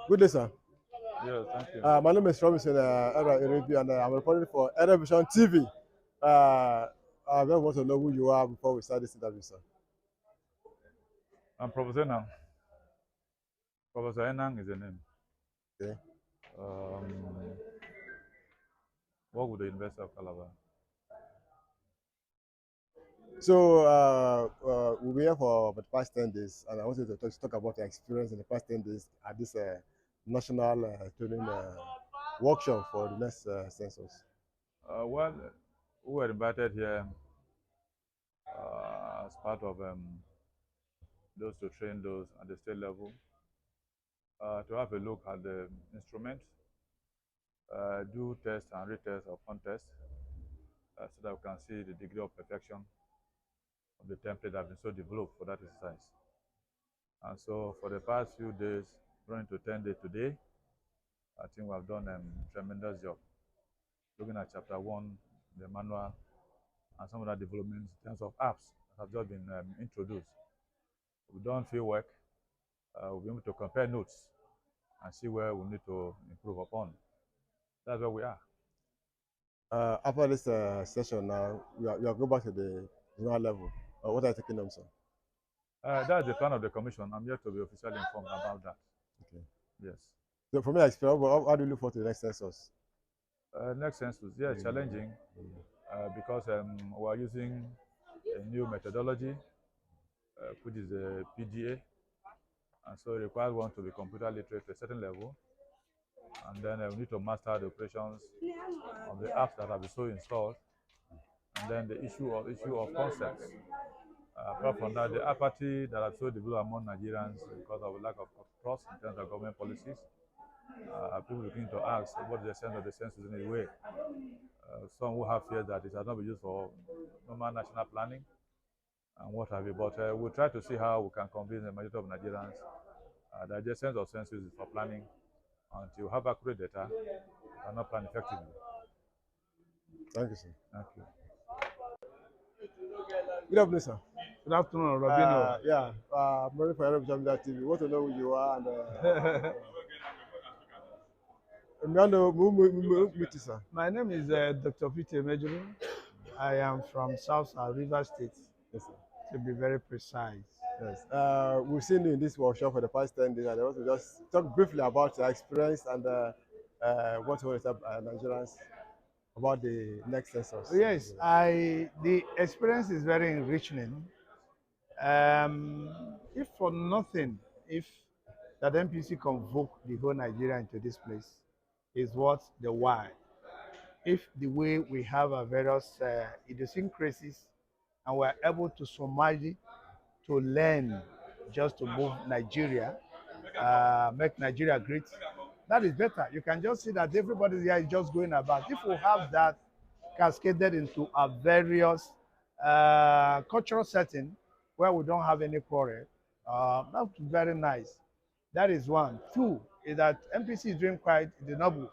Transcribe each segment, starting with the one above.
Good day, sir. Yes, thank you. My name is Robinson Erevision, and I'm reporting for Erevision TV. I just want to know who you are before we start this interview, sir. I'm Professor Enang. Professor Enang is the name. Okay. Um, work with the University of Calabar. So we'll be here for the past 10 days, and I wanted to talk about your experience in the past 10 days at this national training workshop for the next census. Well, we were invited here as part of those to train those at the state level to have a look at the instrument, do tests and retest or contest so that we can see the degree of perfection of the template that has been so developed for that exercise. And so for the past few days, running to 10 days today, I think we have done a tremendous job looking at chapter 1, the manual, and some of the developments in terms of apps that have just been introduced. We've done field work. We'll be able to compare notes and see where we need to improve upon. That's where we are. After this session now, you are going back to the general level. What are you taking on, sir? That's the plan of the commission. I'm yet to be officially informed about that. Okay. Yes. So from your experience, how do you look forward to the next census? Next census, yeah, challenging because we are using a new methodology, which is a PDA, and so it requires one to be computer literate to a certain level, and then we need to master the operations of the apps that have been so installed, and then the issue of concepts. Apart from that, the apathy that has so developed among Nigerians because of lack of trust in terms of government policies. People looking to ask what is the sense of the census in a way. Some who have feared that it has not been used for normal national planning and what have you. But we'll try to see how we can convince the majority of Nigerians that the sense of census is for planning. Until you have accurate data, you cannot plan effectively. Thank you, sir. Thank you. Good afternoon, sir. Good afternoon, Rabino. Yeah, I'm ready for Erevision MediaTV. We want to know who you are and sir. My name is Dr. Emejuru. I am from South River State, Yes, sir. to be very precise. Yes. We've seen you in this workshop for the past 10 days, and I want to just talk briefly about your experience and what you want to tell Nigerians about the next census. Yes, the experience is very enriching. If for nothing, if that MPC convoke the whole Nigeria into this place, is what the why. If the way we have our various idiosyncrasies and we're able to surmise it, to learn just to move Nigeria, make Nigeria great, that is better. You can just see that everybody here is just going about. If we have that cascaded into a various cultural setting where we don't have any quarrel, that's very nice. That is one. Two is that MPC is doing quite the noble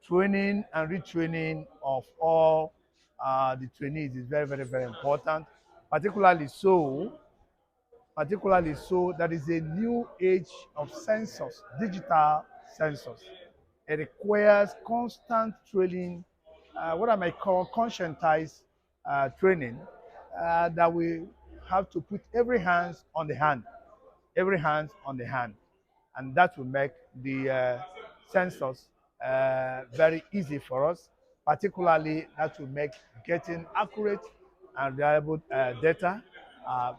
training and retraining of all the trainees is very, very, very important. Particularly so that is a new age of census, digital census. It requires constant training, what I might call conscientized training, that we have to put every hands on the hand, and that will make the census very easy for us. Particularly, that will make getting accurate and reliable data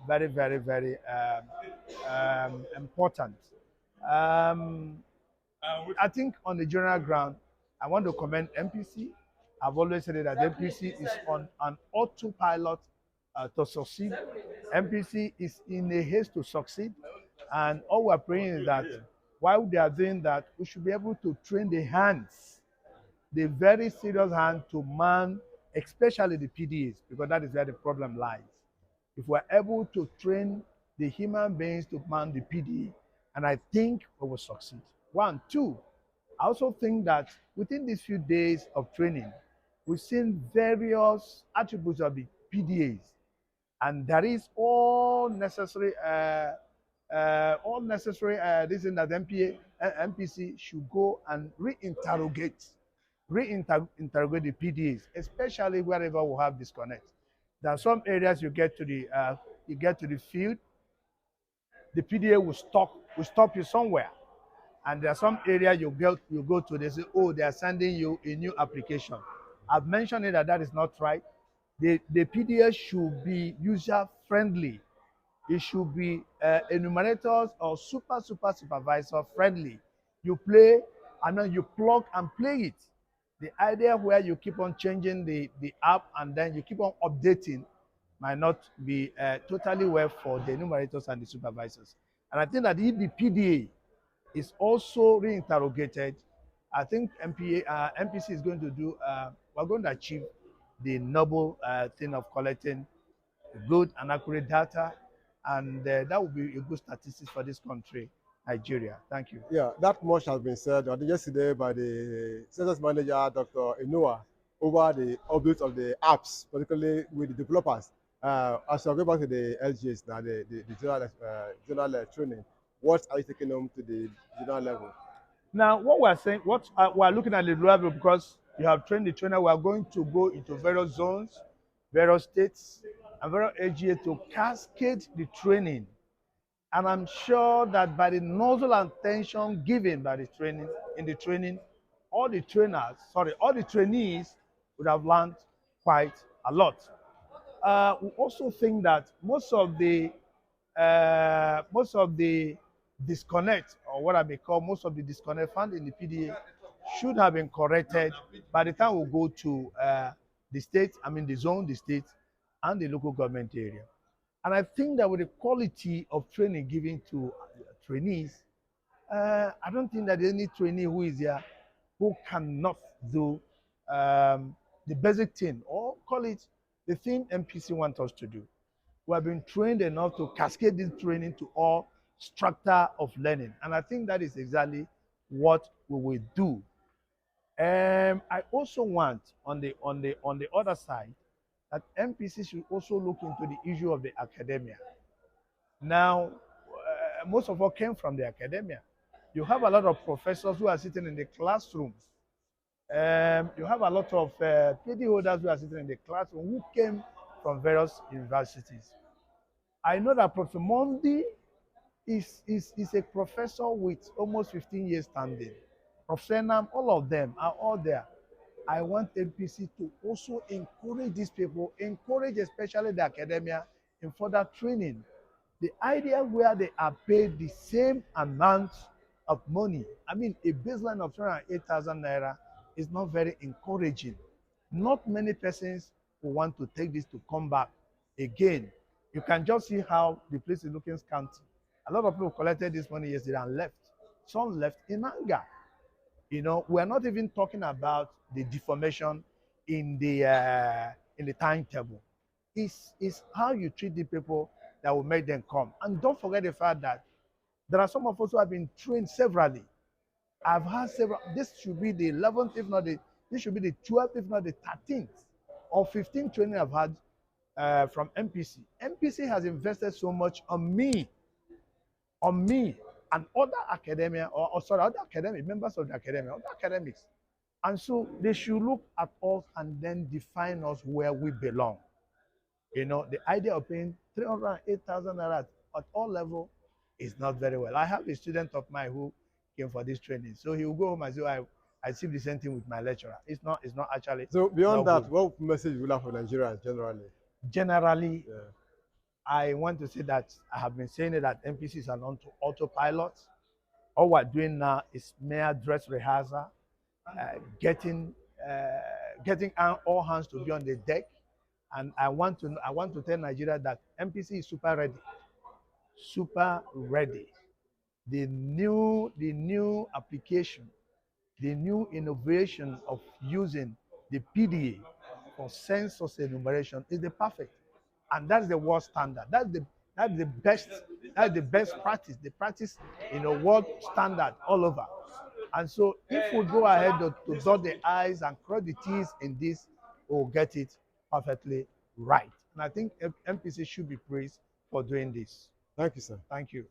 very, very, very important. I think on the general ground, I want to commend MPC. I've always said that MPC is on an autopilot to succeed. MPC is in a haste to succeed. And all we're praying is that while they are doing that, we should be able to train the hands, the very serious hand to man, especially the PDAs, because that is where the problem lies. If we're able to train the human beings to man the PDA, and I think we will succeed. One, two, I also think that within these few days of training, we've seen various attributes of the PDAs, and there is all necessary all necessary, this is that MPC should go and reinterrogate the PDAs, especially wherever we have disconnect. There are some areas you get to the field, the PDA will stop you somewhere. And there are some areas you go to, they say, oh, they are sending you a new application. I've mentioned it that is not right. The PDA should be user friendly. It should be enumerators or super supervisor friendly. You play and then you plug and play it. The idea where you keep on changing the app and then you keep on updating might not be totally well for the enumerators and the supervisors. And I think that if the PDA is also reinterrogated, I think MPC is going to do, we're going to achieve the noble thing of collecting good and accurate data, and that will be a good statistics for this country, Nigeria. Thank you. Yeah, that much has been said yesterday by the census manager, Dr. Inua, over the updates of the apps, particularly with the developers. As I go back to the LGS now, the general training, what are you taking them to the general level? Now, what we're saying, we're looking at the level, because you have trained the trainer, we are going to go into various zones, various states, and various AGA to cascade the training. And I'm sure that by the nozzle and attention given by the training, all the trainees would have learned quite a lot. We also think that most of the disconnect, or what I may call most of the disconnect found in the PDA, should have been corrected by the time we go to the state, the zone, the state, and the local government area. And I think that with the quality of training given to trainees, I don't think that any trainee who is here who cannot do the basic thing, or call it the thing MPC wants us to do. We have been trained enough to cascade this training to all strata of learning. And I think that is exactly what we will do. I also want on the other side that MPC should also look into the issue of the academia. Now, most of us came from the academia. You have a lot of professors who are sitting in the classrooms. You have a lot of PhD holders who are sitting in the classroom who came from various universities. I know that Prof. Mondi is a professor with almost 15 years standing. Prof. Senam, all of them are all there. I want MPC to also encourage these people, encourage especially the academia in further training. The idea where they are paid the same amount of money, a baseline of 208,000 naira, is not very encouraging. Not many persons who want to take this to come back again. You can just see how the place is looking scanty. A lot of people collected this money yesterday and left. Some left in anger. We're not even talking about the deformation in the timetable. It's how you treat the people that will make them come. And don't forget the fact that there are some of us who have been trained severally. I've had several. This should be the 11th, if not this should be the 12th, if not the 13th or 15th training I've had from MPC. MPC has invested so much on me, and other academia, other academic members of the academia, other academics. And so they should look at us and then define us where we belong. The idea of paying 308,000 naira at all levels is not very well. I have a student of mine who came for this training, so he will go home and say, I see the same thing with my lecturer. It's not actually. So beyond that, what message will you have for Nigerians generally? Generally, yeah. I want to say that I have been saying that MPC is an autopilot. All we're doing now is mere dress rehearsal, getting all hands to be on the deck. And I want to tell Nigeria that MPC is super ready. The new application, the new innovation of using the PDA for census enumeration is the perfect, and that's the world standard. That's the best practice. The practice world standard all over. And so if we go ahead to dot the I's and cross the T's in this, we'll get it perfectly right. And I think MPC should be praised for doing this. Thank you, sir. Thank you.